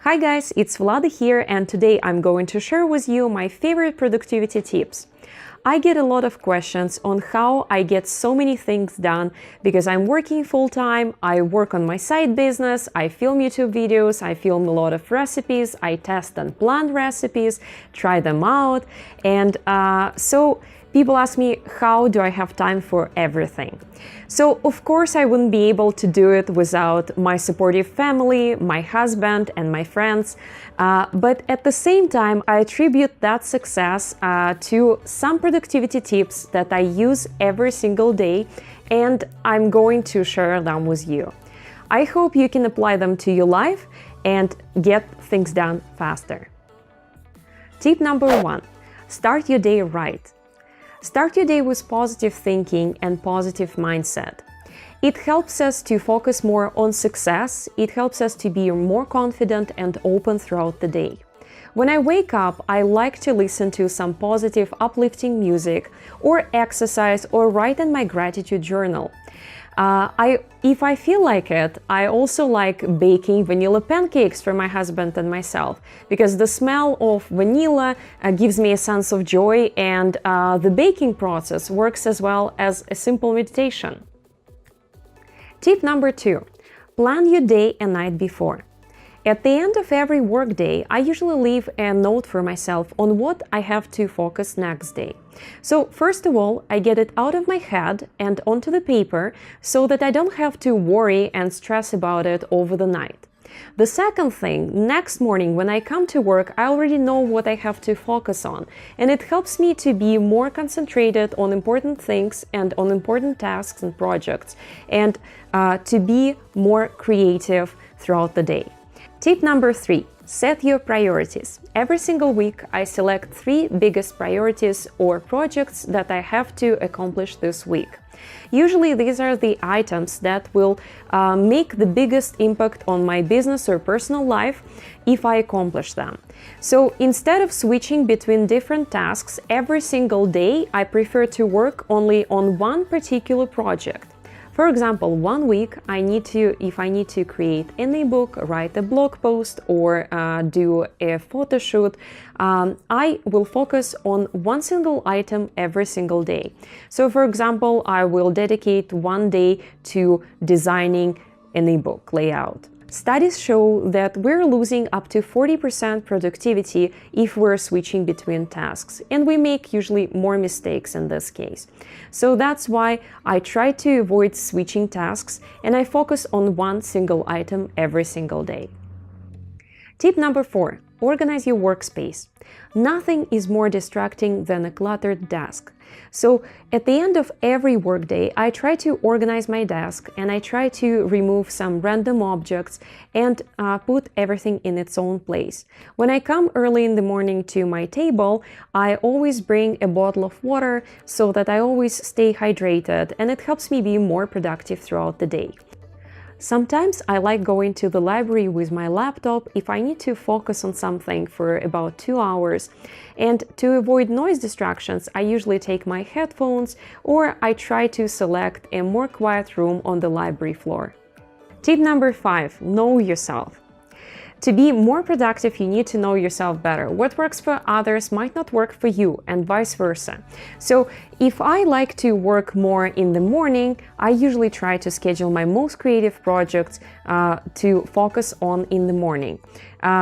Hi guys, it's Vlada here, and today I'm going to share with you my favorite productivity tips. I get a lot of questions on how I get so many things done because I'm working full-time, I work on my side business, I film YouTube videos, I film a lot of recipes, I test and plan recipes, try them out, and so people ask me, how do I have time for everything? So, of course, I wouldn't be able to do it without my supportive family, my husband, and my friends. But at the same time, I attribute that success to some productivity tips that I use every single day, and I'm going to share them with you. I hope you can apply them to your life and get things done faster. Tip number 1. Start your day right. Start your day with positive thinking and positive mindset. It helps us to focus more on success, it helps us to be more confident and open throughout the day. When I wake up, I like to listen to some positive, uplifting music, or exercise, or write in my gratitude journal. If I feel like it, I also like baking vanilla pancakes for my husband and myself, because the smell of vanilla gives me a sense of joy, and the baking process works as well as a simple meditation. Tip number 2. Plan your day a night before. At the end of every workday, I usually leave a note for myself on what I have to focus next day. So first of all, I get it out of my head and onto the paper so that I don't have to worry and stress about it over the night. The second thing, next morning when I come to work, I already know what I have to focus on, and it helps me to be more concentrated on important things and on important tasks and projects, and to be more creative throughout the day. Tip number 3. Set your priorities. Every single week, I select 3 biggest priorities or projects that I have to accomplish this week. Usually, these are the items that will make the biggest impact on my business or personal life if I accomplish them. So instead of switching between different tasks every single day, I prefer to work only on one particular project. For example, one week if I need to create an ebook, write a blog post, or do a photo shoot, I will focus on one single item every single day. So for example, I will dedicate one day to designing an ebook layout. Studies show that we're losing up to 40% productivity if we're switching between tasks, and we make usually more mistakes in this case. So that's why I try to avoid switching tasks, and I focus on one single item every single day. Tip number 4. Organize your workspace. Nothing is more distracting than a cluttered desk. So at the end of every workday, I try to organize my desk, and I try to remove some random objects and put everything in its own place. When I come early in the morning to my table, I always bring a bottle of water so that I always stay hydrated, and it helps me be more productive throughout the day. Sometimes I like going to the library with my laptop if I need to focus on something for about 2 hours. And to avoid noise distractions, I usually take my headphones, or I try to select a more quiet room on the library floor. Tip number 5. Know yourself. To be more productive, you need to know yourself better. What works for others might not work for you, and vice versa. So if I like to work more in the morning, I usually try to schedule my most creative projects to focus on in the morning.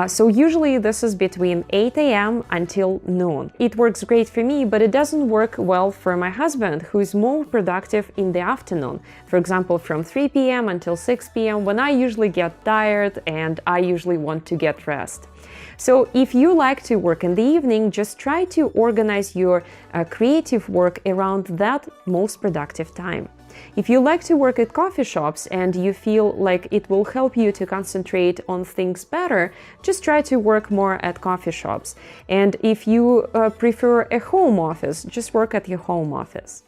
So usually this is between 8 a.m. until noon. It works great for me, but it doesn't work well for my husband, who is more productive in the afternoon. For example, from 3 p.m. until 6 p.m. when I usually get tired and I usually want to get rest. So if you like to work in the evening, just try to organize your creative work around that most productive time. If you like to work at coffee shops and you feel like it will help you to concentrate on things better, just try to work more at coffee shops. And if you prefer a home office, just work at your home office.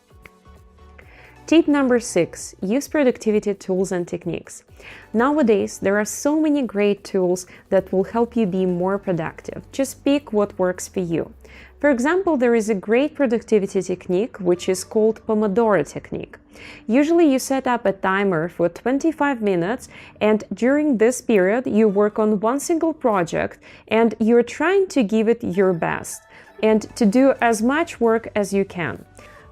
Tip number 6. Use productivity tools and techniques. Nowadays, there are so many great tools that will help you be more productive. Just pick what works for you. For example, there is a great productivity technique which is called Pomodoro technique. Usually you set up a timer for 25 minutes, and during this period you work on one single project and you're trying to give it your best and to do as much work as you can.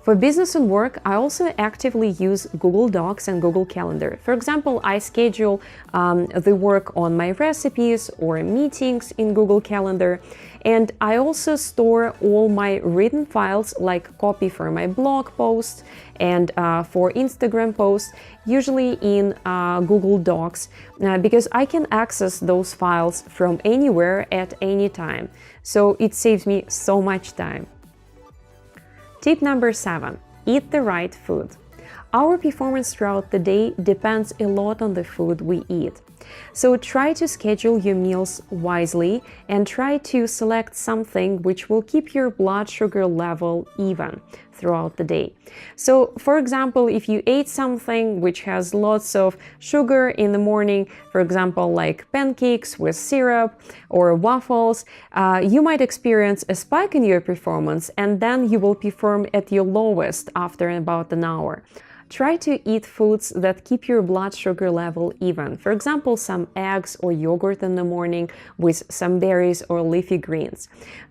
For business and work, I also actively use Google Docs and Google Calendar. For example, I schedule the work on my recipes or meetings in Google Calendar, and I also store all my written files like copy for my blog posts and for Instagram posts, usually in Google Docs, because I can access those files from anywhere at any time. So it saves me so much time. Tip number 7. Eat the right food. Our performance throughout the day depends a lot on the food we eat. So try to schedule your meals wisely and try to select something which will keep your blood sugar level even throughout the day. So, for example, if you ate something which has lots of sugar in the morning, for example, like pancakes with syrup or waffles, you might experience a spike in your performance, and then you will perform at your lowest after about an hour. Try to eat foods that keep your blood sugar level even. For example, some eggs or yogurt in the morning with some berries or leafy greens.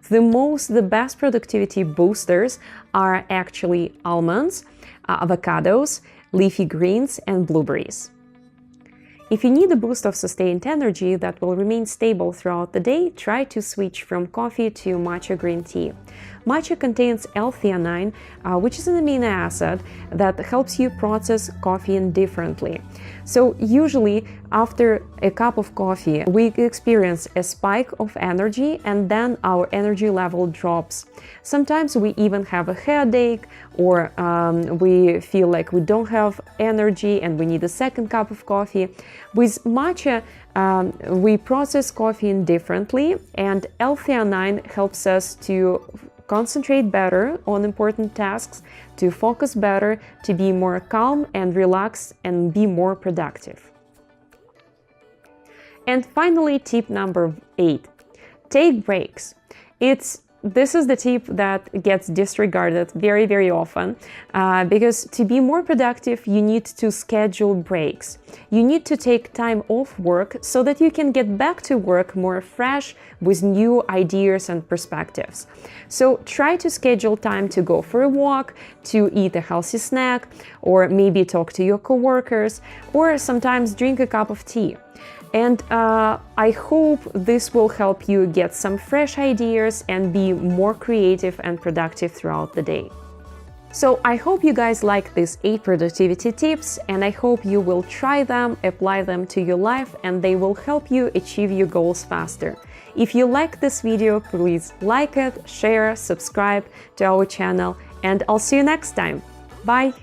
The best productivity boosters are actually almonds, avocados, leafy greens, and blueberries. If you need a boost of sustained energy that will remain stable throughout the day, try to switch from coffee to matcha green tea. Matcha contains L-theanine, which is an amino acid that helps you process caffeine differently. So usually after a cup of coffee, we experience a spike of energy and then our energy level drops. Sometimes we even have a headache, or we feel like we don't have energy and we need a second cup of coffee. With matcha, we process caffeine differently, and L-theanine helps us to concentrate better on important tasks, to focus better, to be more calm and relaxed and be more productive. And finally, tip number 8. Take breaks. This is the tip that gets disregarded very, very often because to be more productive, you need to schedule breaks. You need to take time off work so that you can get back to work more fresh with new ideas and perspectives. So try to schedule time to go for a walk, to eat a healthy snack, or maybe talk to your coworkers, or sometimes drink a cup of tea. And I hope this will help you get some fresh ideas and be more creative and productive throughout the day. So I hope you guys like these 8 productivity tips, and I hope you will try them, apply them to your life, and they will help you achieve your goals faster. If you like this video, please like it, share, subscribe to our channel, and I'll see you next time. Bye!